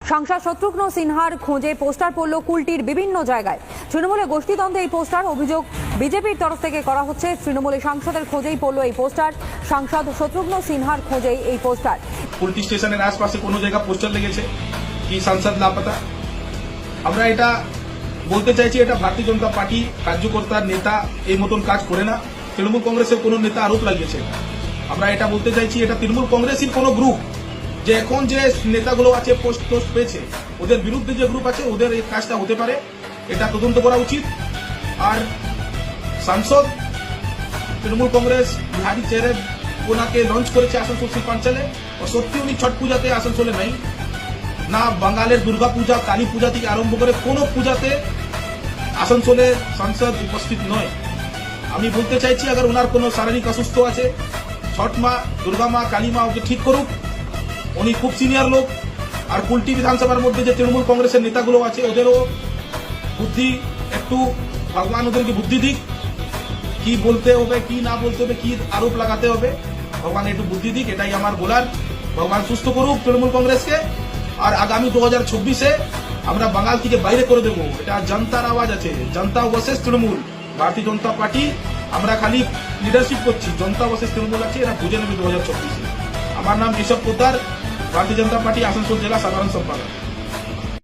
সাংসদ শত্রুঘ্ন সিনহার খোঁজে পোস্টার পড়ল কুলটির বিভিন্ন জায়গায়। তৃণমূলে গোষ্ঠীদ্বন্দ্বে এই পোস্টার, অভিযোগ বিজেপির তরফ থেকে করা হচ্ছে। তৃণমূলে সাংসদের খোঁজেই পড়ল এই পোস্টার, সাংসদ শত্রুঘ্ন সিনহার খোঁজেই এই পোস্টার। কুলটি স্টেশনের আশপাশে কোনো জায়গা পোস্টার লেগেছে কি সাংসদ লাপাতা। আমরা এটা বলতে চাইছি, এটা ভারতীয় জনতা পার্টি কার্যকর্তার নেতা এই মতন কাজ করে না। তৃণমূল কংগ্রেসের কোনো নেতা আরোপ লাগিয়েছে। আমরা এটা বলতে চাইছি, এটা তৃণমূল কংগ্রেসের কোনো গ্রুপ, যে এখন যে নেতাগুলো আছে পোস্ট পেয়েছে, ওদের বিরুদ্ধে যে গ্রুপ আছে, ওদের এই কাজটা হতে পারে, এটা তদন্ত করা উচিত। আর সাংসদ তৃণমূল কংগ্রেস বিহারি চেয়ারে ওনাকে লঞ্চ করেছে আসানসোল শিল্পাঞ্চলে, ও সত্যি উনি ছট পূজাতে আসানসোলে নাই, না বাঙালের দুর্গা পূজা, কালী পূজা থেকে আরম্ভ করে কোনো পূজাতে আসানসোলে সাংসদ উপস্থিত নয়। আমি বলতে চাইছি, আগে ওনার কোনো শারীরিক অসুস্থ আছে, ছট মা, দুর্গা মা, কালী মা ওকে ঠিক করুক। উনি খুব সিনিয়র লোক। আর কুলটি বিধানসভার মধ্যে যে তৃণমূল কংগ্রেসের নেতাগুলো আছে, ওদেরও বুদ্ধি একটু, ভগবান ওদেরকে বুদ্ধি দিক, কি বলতে হবে, কি না বলতে হবে, কি আরোপ লাগাতে হবে, ভগবান একটু বুদ্ধি দিক, এটাই আমার বলার। ভগবান সুস্থ করুক তৃণমূল কংগ্রেসকে। আর আগামী 2024-এ আমরা বাঙাল থেকে বাইরে করে দেবো। এটা জনতার আওয়াজ আছে, জনতা ভার্সেস তৃণমূল। ভারতীয় জনতা পার্টি আমরা খালি লিডারশিপ করছি, জনতা ভার্সেস তৃণমূল আছে, এরা বুঝে নেবে 2024-এ। আমার নাম কেশব পোদ্দার, ভারতীয় জনতা পার্টি আসানসোল জেলা সাধারণ সম্পাদক।